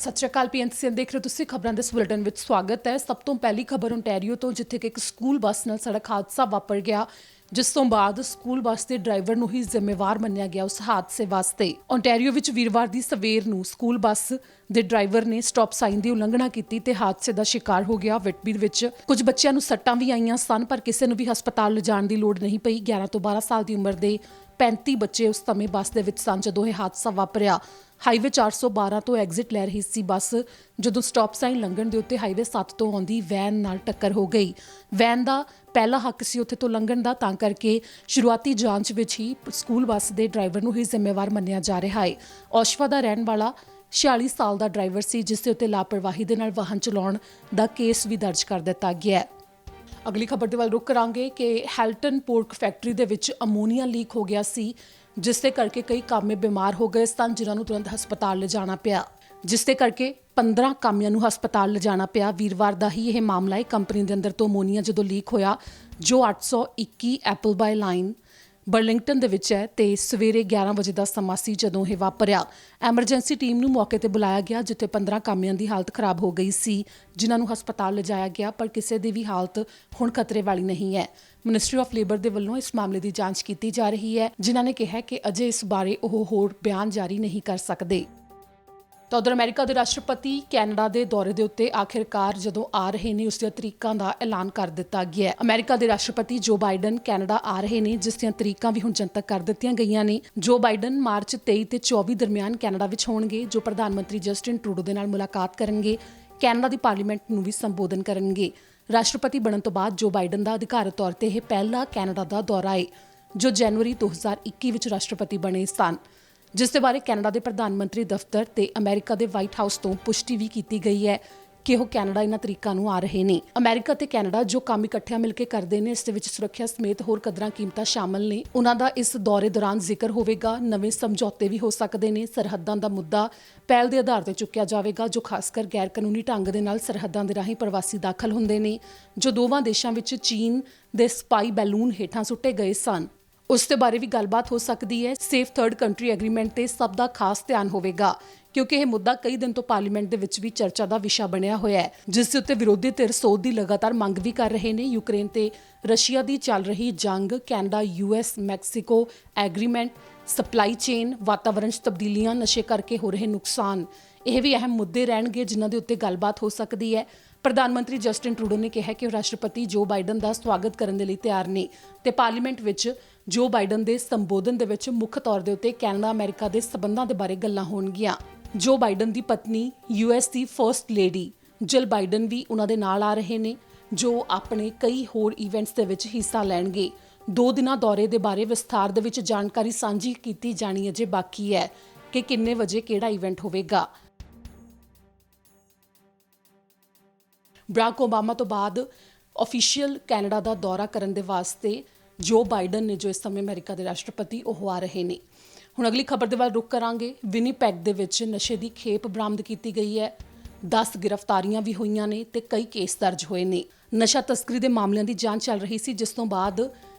ਸਤਿ ਸ਼੍ਰੀ ਅਕਾਲ PNCN ਦੇਖ ਰਹੇ ਹੋ ਤੁਸੀਂ ਖਬਰਾਂ ਦੇ ਇਸ ਬੁਲੇਟਿਨ ਵਿੱਚ ਸਵਾਗਤ ਹੈ। ਸਭ ਤੋਂ ਪਹਿਲੀ ਖਬਰ ਓਨਟਾਰੀਓ ਤੋਂ, ਜਿੱਥੇ ਕਿ ਇੱਕ ਸਕੂਲ ਬੱਸ ਨਾਲ ਸੜਕ ਹਾਦਸਾ ਵਾਪਰ ਗਿਆ, ਜਿਸ ਤੋਂ ਬਾਅਦ ਸਕੂਲ ਬੱਸ ਦੇ ਡਰਾਈਵਰ ਨੂੰ ਹੀ ਜ਼ਿੰਮੇਵਾਰ ਮੰਨਿਆ ਗਿਆ ਉਸ ਹਾਦਸੇ ਵਾਸਤੇ। ਓਨਟਾਰੀਓ ਵਿੱਚ ਵੀਰਵਾਰ ਦੀ ਸਵੇਰ ਨੂੰ ਸਕੂਲ ਬੱਸ ਦੇ ਡਰਾਈਵਰ ਨੇ ਸਟਾਪ ਸਾਈਨ ਦੀ ਉਲੰਘਣਾ ਕੀਤੀ ਤੇ ਹਾਦਸੇ ਦਾ ਸ਼ਿਕਾਰ ਹੋ ਗਿਆ। ਵਿਟਬੀ ਵਿੱਚ ਕੁਝ ਬੱਚਿਆਂ ਨੂੰ ਸੱਟਾਂ ਵੀ ਆਈਆਂ ਸਨ, ਪਰ ਕਿਸੇ ਨੂੰ ਵੀ ਹਸਪਤਾਲ ਲਿਜਾਣ ਦੀ ਲੋੜ ਨਹੀਂ ਪਈ। 11 ਤੋਂ 12 ਸਾਲ ਦੀ ਉਮਰ ਦੇ 35 ਬੱਚੇ ਉਸ ਸਮੇਂ ਬੱਸ ਦੇ ਵਿੱਚ ਸਨ ਜਦੋਂ ਇਹ ਹਾਦਸਾ ਵਾਪਰਿਆ। ਹਾਈਵੇ 412 ਤੋਂ ਐਗਜ਼ਿਟ ਲੈ ਰਹੀ ਸੀ ਬੱਸ, ਜਦੋਂ ਸਟਾਪ ਸਾਈਨ ਲੰਘਣ ਦੇ ਉੱਤੇ ਹਾਈਵੇ 7 ਤੋਂ ਆਉਂਦੀ ਵੈਨ ਨਾਲ ਟੱਕਰ ਹੋ ਗਈ। ਵੈਨ ਦਾ ਪਹਿਲਾ ਹੱਕ ਸੀ ਉੱਥੇ ਤੋਂ ਲੰਘਣ ਦਾ, ਤਾਂ ਕਰਕੇ ਸ਼ੁਰੂਆਤੀ ਜਾਂਚ ਵਿੱਚ ਹੀ ਸਕੂਲ ਬੱਸ ਦੇ ਡਰਾਈਵਰ ਨੂੰ ਹੀ ਜ਼ਿੰਮੇਵਾਰ ਮੰਨਿਆ ਜਾ ਰਿਹਾ ਹੈ। ਔਸ਼ਵਾ ਦਾ ਰਹਿਣ ਵਾਲਾ 46 ਸਾਲ ਦਾ ਡਰਾਈਵਰ ਸੀ, ਜਿਸ ਦੇ ਉੱਤੇ ਲਾਪਰਵਾਹੀ ਦੇ ਨਾਲ ਵਾਹਨ ਚਲਾਉਣ ਦਾ ਕੇਸ ਵੀ ਦਰਜ ਕਰ ਦਿੱਤਾ ਗਿਆ ਹੈ। ਅਗਲੀ ਖਬਰ ਦੇ ਵੱਲ ਰੁਕ ਕਰਾਂਗੇ ਕਿ ਹੈਲਟਨ ਪੋਰਕ ਫੈਕਟਰੀ ਦੇ ਵਿੱਚ ਅਮੋਨੀਆ ਲੀਕ ਹੋ ਗਿਆ ਸੀ, ਜਿਸ ਦੇ ਕਰਕੇ ਕਈ ਕਾਮੇ ਬਿਮਾਰ ਹੋ ਗਏ ਸਨ, ਜਿਨ੍ਹਾਂ ਨੂੰ ਤੁਰੰਤ ਹਸਪਤਾਲ ਲਿਜਾਣਾ ਪਿਆ, ਜਿਸ ਦੇ ਕਰਕੇ 15 ਕਾਮਿਆਂ ਨੂੰ ਹਸਪਤਾਲ ਲਿਜਾਣਾ ਪਿਆ। ਵੀਰਵਾਰ ਦਾ ਹੀ ਇਹ ਮਾਮਲਾ ਹੈ। ਕੰਪਨੀ ਦੇ ਅੰਦਰ ਤੋਂ ਅਮੋਨੀਆ ਜਦੋਂ ਲੀਕ ਹੋਇਆ, ਜੋ 821 ਐਪਲਬਾਈ ਲਾਈਨ ਬਰਲਿੰਗਟਨ ਦੇ ਵਿੱਚ ਹੈ, ਤੇ ਸਵੇਰੇ 11 ਵਜੇ ਦਾ ਸਮਾਂ ਸੀ ਜਦੋਂ ਇਹ ਵਾਪਰਿਆ। ਐਮਰਜੈਂਸੀ ਟੀਮ ਨੂੰ ਮੌਕੇ ਤੇ ਬੁਲਾਇਆ ਗਿਆ, ਜਿੱਥੇ 15 ਕਾਮਿਆਂ ਦੀ ਹਾਲਤ ਖਰਾਬ ਹੋ ਗਈ ਸੀ, ਜਿਨ੍ਹਾਂ ਨੂੰ ਹਸਪਤਾਲ ਲਿਜਾਇਆ ਗਿਆ, ਪਰ ਕਿਸੇ ਦੀ ਵੀ ਹਾਲਤ ਹੁਣ ਖਤਰੇ ਵਾਲੀ ਨਹੀਂ ਹੈ। ਮਿਨਿਸਟਰੀ ਆਫ ਲੇਬਰ ਦੇ ਵੱਲੋਂ ਇਸ ਮਾਮਲੇ ਦੀ ਜਾਂਚ ਕੀਤੀ ਜਾ ਰਹੀ ਹੈ, ਜਿਨ੍ਹਾਂ ਨੇ ਕਿਹਾ ਕਿ ਅਜੇ ਇਸ ਬਾਰੇ ਉਹ ਹੋਰ ਬਿਆਨ ਜਾਰੀ ਨਹੀਂ ਕਰ ਸਕਦੇ। ਤਾਂ ਉਧਰ ਅਮਰੀਕਾ ਦੇ ਰਾਸ਼ਟਰਪਤੀ ਕੈਨੇਡਾ ਦੇ ਦੌਰੇ ਦੇ ਉੱਤੇ ਆਖਿਰਕਾਰ ਜਦੋਂ ਆ ਰਹੇ ਨੇ, ਉਸ ਦੀਆਂ ਤਰੀਕਾਂ ਦਾ ਐਲਾਨ ਕਰ ਦਿੱਤਾ ਗਿਆ ਹੈ। ਅਮਰੀਕਾ ਦੇ ਰਾਸ਼ਟਰਪਤੀ ਜੋ ਬਾਈਡਨ ਕੈਨੇਡਾ ਆ ਰਹੇ ਨੇ, ਜਿਸ ਦੀਆਂ ਤਰੀਕਾਂ ਵੀ ਹੁਣ ਜਨਤਕ ਕਰ ਦਿੱਤੀਆਂ ਗਈਆਂ ਨੇ। ਜੋ ਬਾਈਡਨ ਮਾਰਚ 23 ਤੇ 24 ਦਰਮਿਆਨ ਕੈਨੇਡਾ ਵਿੱਚ ਹੋਣਗੇ, ਜੋ ਪ੍ਰਧਾਨ ਮੰਤਰੀ ਜਸਟਿਨ ਟਰੂਡੋ ਦੇ ਨਾਲ ਮੁਲਾਕਾਤ ਕਰਨਗੇ, ਕੈਨੇਡਾ ਦੀ ਪਾਰਲੀਮੈਂਟ ਨੂੰ ਵੀ ਸੰਬੋਧਨ ਕਰਨਗੇ। ਰਾਸ਼ਟਰਪਤੀ ਬਣਨ ਤੋਂ ਬਾਅਦ ਜੋ ਬਾਈਡਨ ਦਾ ਅਧਿਕਾਰਤ ਤੌਰ ਤੇ ਇਹ ਪਹਿਲਾ ਕੈਨੇਡਾ ਦਾ ਦੌਰਾ ਹੈ, ਜੋ ਜਨਵਰੀ 2021 ਵਿੱਚ ਰਾਸ਼ਟਰਪਤੀ ਬਣੇ ਸਨ, ਜਿਸ ਦੇ ਬਾਰੇ ਕੈਨੇਡਾ ਦੇ ਪ੍ਰਧਾਨ ਮੰਤਰੀ ਦਫ਼ਤਰ ਤੇ ਅਮਰੀਕਾ ਦੇ ਵਾਈਟ ਹਾਊਸ ਤੋਂ ਪੁਸ਼ਟੀ ਵੀ ਕੀਤੀ ਗਈ ਹੈ ਕਿ ਉਹ ਕੈਨੇਡਾ ਇਹਨਾਂ ਤਰੀਕਾਂ ਨੂੰ ਆ ਰਹੇ ਨੇ। ਅਮਰੀਕਾ ਤੇ ਕੈਨੇਡਾ ਜੋ ਕੰਮ ਇਕੱਠਿਆਂ ਮਿਲ ਕੇ ਕਰਦੇ ਨੇ, ਇਸ ਦੇ ਵਿੱਚ ਸੁਰੱਖਿਆ ਸਮੇਤ ਹੋਰ ਕਦਰਾਂ ਕੀਮਤਾਂ ਸ਼ਾਮਲ ਨੇ। ਉਹਨਾਂ ਦਾ ਇਸ ਦੌਰੇ ਦੌਰਾਨ ਜ਼ਿਕਰ ਹੋਵੇਗਾ। ਨਵੇਂ ਸਮਝੌਤੇ ਵੀ ਹੋ ਸਕਦੇ ਨੇ। ਸਰਹੱਦਾਂ ਦਾ ਮੁੱਦਾ ਪਹਿਲ ਦੇ ਆਧਾਰ ਤੇ ਚੁੱਕਿਆ ਜਾਵੇਗਾ, ਜੋ ਖਾਸਕਰ ਗੈਰ ਕਾਨੂੰਨੀ ਢੰਗ ਦੇ ਨਾਲ ਸਰਹੱਦਾਂ ਦੇ ਰਾਹੀਂ ਪ੍ਰਵਾਸੀ ਦਾਖਲ ਹੁੰਦੇ ਨੇ, ਜੋ ਦੋਵਾਂ ਦੇਸ਼ਾਂ ਵਿੱਚ ਚੀਨ ਦੇ ਸਪਾਈ ਬੈਲੂਨ ਹੇਠਾਂ ਸੁੱਟੇ ਗਏ ਸਨ। ਉਸ ਦੇ ਬਾਰੇ ਵੀ ਗੱਲਬਾਤ ਹੋ ਸਕਦੀ ਹੈ। ਸੇਫ ਥਰਡ ਕੰਟਰੀ ਐਗਰੀਮੈਂਟ ਤੇ ਸਭ ਦਾ ਖਾਸ ਧਿਆਨ ਹੋਵੇਗਾ, ਕਿਉਂਕਿ ਇਹ ਮੁੱਦਾ ਕਈ ਦਿਨ ਤੋਂ ਪਾਰਲੀਮੈਂਟ ਦੇ ਵਿੱਚ ਵੀ ਚਰਚਾ ਦਾ ਵਿਸ਼ਾ ਬਣਿਆ ਹੋਇਆ ਹੈ, ਜਿਸ ਦੇ ਉੱਤੇ ਵਿਰੋਧੀ ਧਿਰ ਸੋਧ ਦੀ ਲਗਾਤਾਰ ਮੰਗ ਵੀ ਕਰ ਰਹੇ ਨੇ। ਯੂਕਰੇਨ ਤੇ ਰਸ਼ੀਆ ਦੀ ਚੱਲ ਰਹੀ ਜੰਗ, Canada US Mexico agreement, supply chain, ਵਾਤਾਵਰਣ 'ਚ ਤਬਦੀਲੀਆਂ, ਨਸ਼ੇ ਕਰਕੇ ਹੋ ਰਹੇ ਨੁਕਸਾਨ, ਇਹ ਵੀ ਅਹਿਮ ਮੁੱਦੇ ਰਹਿਣਗੇ, ਜਿਨ੍ਹਾਂ ਦੇ ਉੱਤੇ ਗੱਲਬਾਤ ਹੋ ਸਕਦੀ ਹੈ। ਪ੍ਰਧਾਨ ਮੰਤਰੀ ਜਸਟਿਨ ਟਰੂਡੋ ਨੇ ਕਿਹਾ ਕਿ ਉਹ ਰਾਸ਼ਟਰਪਤੀ ਜੋ ਬਾਈਡਨ ਦਾ ਸਵਾਗਤ ਕਰਨ ਦੇ ਲਈ ਤਿਆਰ ਨੇ, ਤੇ ਪਾਰਲੀਮੈਂਟ ਵਿੱਚ ਜੋ ਬਾਈਡਨ ਦੇ ਸੰਬੋਧਨ ਦੇ ਵਿੱਚ ਮੁੱਖ ਤੌਰ ਦੇ ਉੱਤੇ ਕੈਨੇਡਾ ਅਮਰੀਕਾ ਦੇ ਸਬੰਧਾਂ ਦੇ ਬਾਰੇ ਗੱਲਾਂ ਹੋਣਗੀਆਂ। ਜੋ ਬਾਈਡਨ ਦੀ ਪਤਨੀ US ਦੀ ਫਰਸਟ ਲੇਡੀ ਜਿਲ ਬਾਈਡਨ ਵੀ ਉਹਨਾਂ ਦੇ ਨਾਲ ਆ ਰਹੇ ਨੇ, ਜੋ ਆਪਣੇ ਕਈ ਹੋਰ ਇਵੈਂਟਸ ਦੇ ਵਿੱਚ ਹਿੱਸਾ ਲੈਣਗੇ। 2 ਦਿਨਾਂ ਦੌਰੇ ਦੇ ਬਾਰੇ ਵਿਸਥਾਰ ਦੇ ਵਿੱਚ ਜਾਣਕਾਰੀ ਸਾਂਝੀ ਕੀਤੀ ਜਾਣੀ ਅਜੇ ਬਾਕੀ ਹੈ ਕਿ ਕਿੰਨੇ ਵਜੇ ਕਿਹੜਾ ਇਵੈਂਟ ਹੋਵੇਗਾ। ਬਰਾਕ ਓਬਾਮਾ ਤੋਂ ਬਾਅਦ ਆਫੀਸ਼ੀਅਲ ਕੈਨੇਡਾ ਦਾ ਦੌਰਾ ਕਰਨ ਦੇ ਵਾਸਤੇ ਜੋ ਬਾਈਡਨ ਨੇ, ਜੋ ਇਸ ਸਮੇਂ ਅਮਰੀਕਾ ਦੇ ਰਾਸ਼ਟਰਪਤੀ, ਉਹ ਆ ਰਹੇ ਨੇ। ਹੁਣ ਅਗਲੀ ਖਬਰ ਦੇ ਵੱਲ ਰੁਕ ਕਰਾਂਗੇ। ਵਿਨੀਪੈਗ ਦੇ ਵਿੱਚ ਨਸ਼ੇ ਦੀ ਖੇਪ ਬਰਾਮਦ ਕੀਤੀ ਗਈ ਹੈ। 10 ਗ੍ਰਿਫਤਾਰੀਆਂ ਵੀ ਹੋਈਆਂ ਨੇ ਤੇ ਕਈ ਕੇਸ ਦਰਜ ਹੋਏ ਨੇ। ਨਸ਼ਾ ਤਸਕਰੀ ਦੇ ਮਾਮਲਿਆਂ ਦੀ ਜਾਂਚ ਚੱਲ ਰਹੀ ਸੀ, ਜਿਸ ਤੋਂ ਬਾਅਦ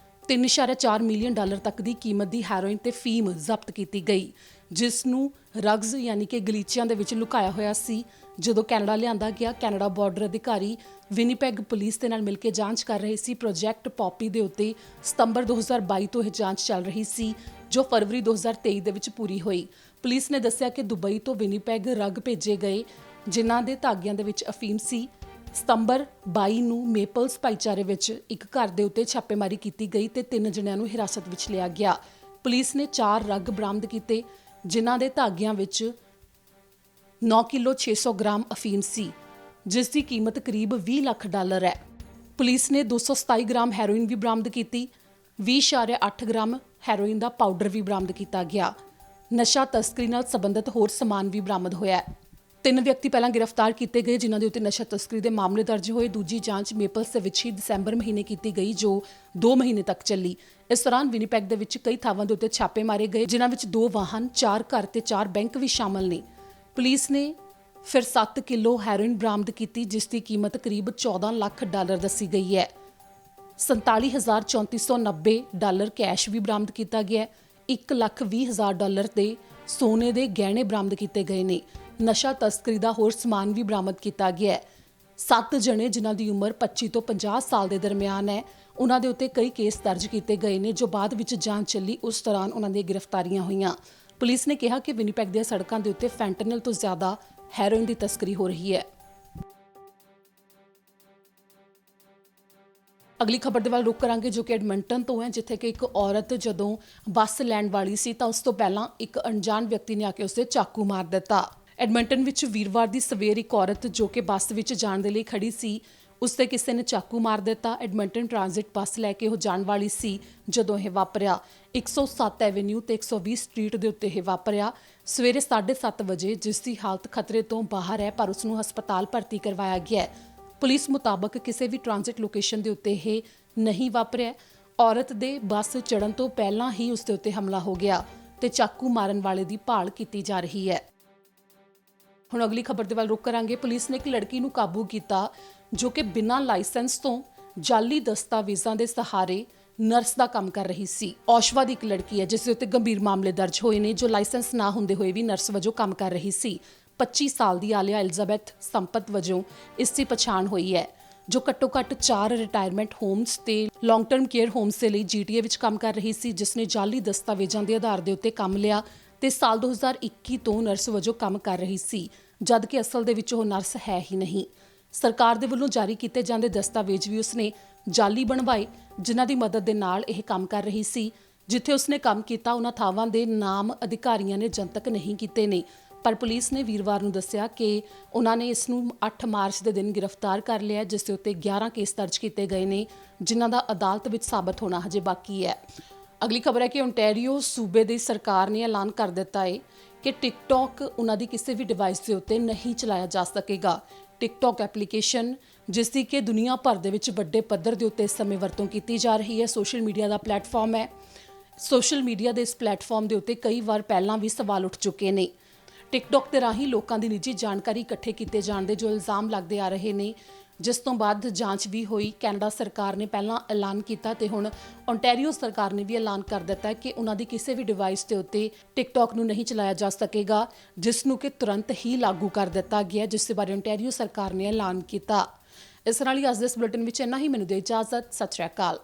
$3.4 ਮਿਲੀਅਨ ਤੱਕ ਦੀ ਕੀਮਤ ਦੀ ਹੈਰੋਇਨ ਤੇ ਫੀਮ ਜ਼ਬਤ ਕੀਤੀ ਗਈ, ਜਿਸ ਨੂੰ ਰਗਜ਼ ਯਾਨੀ ਕਿ ਗਲੀਚਿਆਂ ਦੇ ਵਿੱਚ ਲੁਕਾਇਆ ਹੋਇਆ ਸੀ। ਜਦੋਂ ਕੈਨੇਡਾ ਲਿਆਂਦਾ ਗਿਆ, ਕੈਨੇਡਾ ਬਾਰਡਰ ਅਧਿਕਾਰੀ ਵਿਨੀਪੈਗ ਪੁਲਿਸ ਦੇ ਨਾਲ ਮਿਲ ਕੇ ਜਾਂਚ ਕਰ ਰਹੇ ਸੀ। ਪ੍ਰੋਜੈਕਟ ਪੌਪੀ ਦੇ ਉੱਤੇ ਸਤੰਬਰ 2022 ਤੋਂ ਇਹ ਜਾਂਚ ਚੱਲ ਰਹੀ ਸੀ, ਜੋ ਫਰਵਰੀ 2023 ਦੇ ਵਿੱਚ ਪੂਰੀ ਹੋਈ। ਪੁਲਿਸ ਨੇ ਦੱਸਿਆ ਕਿ ਦੁਬਈ ਤੋਂ ਵਿਨੀਪੈਗ ਰਗ ਭੇਜੇ ਗਏ, ਜਿਨ੍ਹਾਂ ਦੇ ਧਾਗਿਆਂ ਦੇ ਵਿੱਚ ਅਫੀਮ ਸੀ। ਸਤੰਬਰ 22 ਨੂੰ ਮੇਪਲਸ ਭਾਈਚਾਰੇ ਵਿੱਚ ਇੱਕ ਘਰ ਦੇ ਉੱਤੇ ਛਾਪੇਮਾਰੀ ਕੀਤੀ ਗਈ ਤੇ 3 ਜਣਿਆਂ ਨੂੰ ਹਿਰਾਸਤ ਵਿੱਚ ਲਿਆ ਗਿਆ। ਪੁਲਿਸ ਨੇ 4 ਰਗ ਬਰਾਮਦ ਕੀਤੇ, ਜਿਨ੍ਹਾਂ ਦੇ ਧਾਗਿਆਂ ਵਿੱਚ 9 ਕਿਲੋ 600 ਗ੍ਰਾਮ ਅਫੀਮ ਸੀ, ਜਿਸ ਦੀ ਕੀਮਤ ਕਰੀਬ $20 ਲੱਖ ਹੈ। ਪੁਲਿਸ ਨੇ 227 ਗ੍ਰਾਮ ਹੈਰੋਇਨ ਵੀ ਬਰਾਮਦ ਕੀਤੀ। 20.8 ਗ੍ਰਾਮ ਹੈਰੋਇਨ ਦਾ ਪਾਊਡਰ ਵੀ ਬਰਾਮਦ ਕੀਤਾ ਗਿਆ। ਨਸ਼ਾ ਤਸਕਰੀ ਨਾਲ ਸੰਬੰਧਿਤ ਹੋਰ ਸਮਾਨ ਵੀ ਬਰਾਮਦ ਹੋਇਆ ਹੈ। 3 ਵਿਅਕਤੀ ਪਹਿਲਾਂ ਗ੍ਰਿਫਤਾਰ ਕੀਤੇ ਗਏ, ਜਿਨ੍ਹਾਂ ਦੇ ਉੱਤੇ ਨਸ਼ਾ ਤਸਕਰੀ ਦੇ ਮਾਮਲੇ ਦਰਜ ਹੋਏ। ਦੂਜੀ ਜਾਂਚ ਮੇਪਲਸ ਦੇ ਵਿੱਚ ਹੀ ਦਸੰਬਰ ਮਹੀਨੇ ਕੀਤੀ ਗਈ, ਜੋ 2 ਮਹੀਨੇ ਤੱਕ ਚੱਲੀ। ਇਸ ਦੌਰਾਨ ਵਿਨੀਪੈਗ ਦੇ ਵਿੱਚ ਕਈ ਥਾਵਾਂ ਦੇ ਉੱਤੇ ਛਾਪੇ ਮਾਰੇ ਗਏ, ਜਿਨ੍ਹਾਂ ਵਿੱਚ 2 ਵਾਹਨ, 4 ਘਰ ਤੇ 4 ਬੈਂਕ ਵੀ ਸ਼ਾਮਲ ਨੇ। ਪੁਲਿਸ ਨੇ ਫਿਰ 7 ਕਿਲੋ ਹੈਰੋਇਨ ਬਰਾਮਦ ਕੀਤੀ, ਜਿਸ ਦੀ ਕੀਮਤ ਕਰੀਬ $14 ਲੱਖ ਦੱਸੀ ਗਈ ਹੈ। $47,3490 ਕੈਸ਼ ਵੀ ਬਰਾਮਦ ਕੀਤਾ ਗਿਆ। $1,20,000 ਦੇ ਸੋਨੇ ਦੇ ਗਹਿਣੇ ਬਰਾਮਦ ਕੀਤੇ ਗਏ ਨੇ। ਨਸ਼ਾ ਤਸਕਰੀ ਦਾ ਹੋਰ ਸਮਾਨ ਵੀ ਬਰਾਮਦ ਕੀਤਾ ਗਿਆ ਹੈ। 7 ਜਣੇ ਜਿਨ੍ਹਾਂ ਦੀ ਉਮਰ 25 ਤੋਂ 50 ਸਾਲ ਦੇ ਦਰਮਿਆਨ ਹੈ, ਉਹਨਾਂ ਦੇ ਉੱਤੇ ਕਈ ਕੇਸ ਦਰਜ ਕੀਤੇ ਗਏ ਨੇ, ਜੋ ਬਾਅਦ ਵਿੱਚ ਜਾਂਚ ਚੱਲੀ ਉਸ ਦੌਰਾਨ ਉਹਨਾਂ ਦੀਆਂ ਗ੍ਰਿਫਤਾਰੀਆਂ ਹੋਈਆਂ। ਪੁਲਿਸ ਨੇ ਕਿਹਾ ਕਿ ਵਿਨੀਪੈਗ ਦੀਆਂ ਸੜਕਾਂ ਦੇ ਉੱਤੇ ਫੈਂਟਨਲ ਤੋਂ ਜ਼ਿਆਦਾ ਹੈਰੋਇਨ ਦੀ ਤਸਕਰੀ ਹੋ ਰਹੀ ਹੈ। ਅਗਲੀ ਖਬਰ ਦੇ ਵੱਲ ਰੁਕ ਕਰਾਂਗੇ, ਜੋ ਕਿ ਐਡਮਿੰਟਨ ਤੋਂ ਹੈ, ਜਿੱਥੇ ਕਿ ਇੱਕ ਔਰਤ ਜਦੋਂ ਬੱਸ ਲੈਣ ਵਾਲੀ ਸੀ ਤਾਂ ਉਸ ਤੋਂ ਪਹਿਲਾਂ ਇੱਕ ਅਣਜਾਣ ਵਿਅਕਤੀ ਨੇ ਆ ਕੇ ਉਸਦੇ ਚਾਕੂ ਮਾਰ ਦਿੱਤਾ। ਐਡਮਿੰਟਨ ਵਿੱਚ ਵੀਰਵਾਰ ਦੀ ਸਵੇਰ ਇੱਕ ਔਰਤ ਜੋ ਕਿ ਬੱਸ ਵਿੱਚ ਜਾਣ ਦੇ ਲਈ ਖੜੀ ਸੀ, ਉਸ ਤੇ ਕਿਸੇ ਨੇ ਚਾਕੂ ਮਾਰ ਦਿੱਤਾ। ਐਡਮਿੰਟਨ ਟ੍ਰਾਂਜ਼ਿਟ ਬੱਸ ਲੈ ਕੇ ਉਹ ਜਾਣ ਵਾਲੀ ਸੀ ਜਦੋਂ ਇਹ ਵਾਪਰਿਆ। 107 ਐਵੇਨਿਊ ਤੇ 120 ਸਟਰੀਟ ਦੇ ਉੱਤੇ ਇਹ ਵਾਪਰਿਆ ਸਵੇਰੇ 7:30 ਵਜੇ, ਜਿਸ ਦੀ ਹਾਲਤ ਖਤਰੇ ਤੋਂ ਬਾਹਰ ਹੈ, ਪਰ ਉਸ ਨੂੰ ਹਸਪਤਾਲ ਭਰਤੀ ਕਰਵਾਇਆ ਗਿਆ ਹੈ। ਪੁਲਿਸ ਮੁਤਾਬਕ ਕਿਸੇ ਵੀ ਟ੍ਰਾਂਜ਼ਿਟ ਲੋਕੇਸ਼ਨ ਦੇ ਉੱਤੇ ਇਹ ਨਹੀਂ ਵਾਪਰਿਆ। ਔਰਤ ਦੇ ਬੱਸ ਚੜ੍ਹਨ ਤੋਂ ਪਹਿਲਾਂ ਹੀ ਉਸ ਦੇ ਉੱਤੇ ਹਮਲਾ ਹੋ ਗਿਆ ਤੇ ਚਾਕੂ ਮਾਰਨ ਵਾਲੇ ਦੀ ਭਾਲ ਕੀਤੀ ਜਾ ਰਹੀ ਹੈ। ਹੁਣ ਅਗਲੀ ਖਬਰ ਦੇ ਵੱਲ ਰੁਕ ਕਰਾਂਗੇ। ਪੁਲਿਸ ਨੇ ਇੱਕ ਲੜਕੀ ਨੂੰ ਕਾਬੂ ਕੀਤਾ ਜੋ ਕਿ ਬਿਨਾਂ ਲਾਇਸੈਂਸ ਤੋਂ ਜਾਲੀ ਦਸਤਾਵੇਜ਼ਾਂ ਦੇ ਸਹਾਰੇ ਨਰਸ ਦਾ ਕੰਮ ਕਰ ਰਹੀ ਸੀ। ਔਸ਼ਵਾ ਦੀ ਇੱਕ ਲੜਕੀ ਹੈ ਜਿਸ ਦੇ ਉੱਤੇ ਗੰਭੀਰ ਮਾਮਲੇ ਦਰਜ ਹੋਏ ਨੇ, ਜੋ ਲਾਇਸੈਂਸ ਨਾ ਹੁੰਦੇ ਹੋਏ ਵੀ ਨਰਸ ਵਜੋਂ ਕੰਮ ਕਰ ਰਹੀ ਸੀ। 25 ਸਾਲ ਦੀ ਆਲਿਆ ਐਲਿਜ਼ਾਬੈਥ ਸੰਪਤ ਵਜੋਂ ਇਸ ਦੀ ਪਛਾਣ ਹੋਈ ਹੈ, ਜੋ ਘੱਟੋ-ਘੱਟ 4 ਰਿਟਾਇਰਮੈਂਟ ਹੋਮਸ ਤੇ ਲੌਂਗ ਟਰਮ ਕੇਅਰ ਹੋਮਸ ਦੇ ਲਈ GTA ਵਿੱਚ ਕੰਮ ਕਰ ਰਹੀ ਸੀ, ਜਿਸ ਨੇ ਜਾਲੀ ਦਸਤਾਵੇਜ਼ਾਂ ਦੇ ਆਧਾਰ ਦੇ ਉੱਤੇ ਕੰਮ ਲਿਆ ਤੇ ਸਾਲ 2021 ਤੋਂ ਨਰਸ ਵਜੋਂ ਕੰਮ ਕਰ ਰਹੀ ਸੀ, ਜਦ ਕਿ ਅਸਲ ਦੇ ਵਿੱਚ ਉਹ ਨਰਸ ਹੈ ਹੀ ਨਹੀਂ। ਸਰਕਾਰ ਦੇ ਵੱਲੋਂ ਜਾਰੀ ਕੀਤੇ ਜਾਂਦੇ ਦਸਤਾਵੇਜ਼ ਵੀ ਉਸਨੇ ਜਾਲੀ ਬਣਵਾਏ, ਜਿਨ੍ਹਾਂ ਦੀ ਮਦਦ ਦੇ ਨਾਲ ਇਹ ਕੰਮ ਕਰ ਰਹੀ ਸੀ। ਜਿੱਥੇ ਉਸਨੇ ਕੰਮ ਕੀਤਾ ਉਹਨਾਂ ਥਾਵਾਂ ਦੇ ਨਾਮ ਅਧਿਕਾਰੀਆਂ ਨੇ ਜਨਤਕ ਨਹੀਂ ਕੀਤੇ ਨੇ, ਪਰ ਪੁਲਿਸ ਨੇ ਵੀਰਵਾਰ ਨੂੰ ਦੱਸਿਆ ਕਿ ਉਹਨਾਂ ਨੇ ਇਸ ਨੂੰ 8 ਮਾਰਚ ਦੇ ਦਿਨ ਗ੍ਰਿਫਤਾਰ ਕਰ ਲਿਆ, ਜਿਸ ਦੇ ਉੱਤੇ 11 ਕੇਸ ਦਰਜ ਕੀਤੇ ਗਏ ਨੇ, ਜਿਨ੍ਹਾਂ ਦਾ ਅਦਾਲਤ ਵਿੱਚ ਸਾਬਤ ਹੋਣਾ ਹਜੇ ਬਾਕੀ ਹੈ। ਅਗਲੀ ਖਬਰ ਹੈ ਕਿ ਓਨਟਾਰੀਓ ਸੂਬੇ ਦੀ ਸਰਕਾਰ ਨੇ ਐਲਾਨ ਕਰ ਦਿੱਤਾ ਹੈ ਕਿ ਟਿਕਟੌਕ ਉਹਨਾਂ ਦੀ ਕਿਸੇ ਵੀ ਡਿਵਾਈਸ ਦੇ ਉੱਤੇ ਨਹੀਂ ਚਲਾਇਆ ਜਾ ਸਕੇਗਾ। ਟਿਕਟੌਕ ਐਪਲੀਕੇਸ਼ਨ, ਜਿਸ ਦੀ ਕਿ ਦੁਨੀਆ ਭਰ ਦੇ ਵਿੱਚ ਵੱਡੇ ਪੱਧਰ ਦੇ ਉੱਤੇ ਇਸ ਸਮੇਂ ਵਰਤੋਂ ਕੀਤੀ ਜਾ ਰਹੀ ਹੈ, ਸੋਸ਼ਲ ਮੀਡੀਆ ਦਾ ਪਲੇਟਫਾਰਮ ਹੈ। ਸੋਸ਼ਲ ਮੀਡੀਆ ਦੇ ਇਸ ਪਲੇਟਫਾਰਮ ਦੇ ਉੱਤੇ ਕਈ ਵਾਰ ਪਹਿਲਾਂ ਵੀ ਸਵਾਲ ਉੱਠ ਚੁੱਕੇ ਨੇ। ਟਿਕਟੌਕ ਦੇ ਰਾਹੀਂ ਲੋਕਾਂ ਦੀ ਨਿੱਜੀ ਜਾਣਕਾਰੀ ਇਕੱਠੇ ਕੀਤੇ ਜਾਣ ਦੇ ਜੋ ਇਲਜ਼ਾਮ ਲੱਗਦੇ ਆ ਰਹੇ ਨੇ, ਜਿਸ ਤੋਂ ਬਾਅਦ ਜਾਂਚ ਵੀ ਹੋਈ। ਕੈਨੇਡਾ ਸਰਕਾਰ ਨੇ ਪਹਿਲਾਂ ਐਲਾਨ ਕੀਤਾ ਤੇ ਹੁਣ ਓਨਟਾਰੀਓ ਸਰਕਾਰ ਨੇ ਵੀ ਐਲਾਨ ਕਰ ਦਿੱਤਾ ਹੈ ਕਿ ਉਹਨਾਂ ਦੀ ਕਿਸੇ ਵੀ ਡਿਵਾਈਸ ਦੇ ਉੱਤੇ ਟਿਕਟੌਕ ਨੂੰ ਨਹੀਂ ਚਲਾਇਆ ਜਾ ਸਕੇਗਾ, ਜਿਸ ਨੂੰ ਕਿ ਤੁਰੰਤ ਹੀ ਲਾਗੂ ਕਰ ਦਿੱਤਾ ਗਿਆ, ਜਿਸ ਦੇ ਬਾਰੇ ਓਨਟਾਰੀਓ ਸਰਕਾਰ ਨੇ ਐਲਾਨ ਕੀਤਾ। ਇਸ ਨਾਲ ਹੀ ਅੱਜ ਦੇ ਇਸ ਬੁਲੇਟਿਨ ਵਿੱਚ ਇੰਨਾ ਹੀ। ਮੈਨੂੰ ਦੇ ਇਜਾਜ਼ਤ। ਸਤਿ ਸ਼੍ਰੀ ਅਕਾਲ।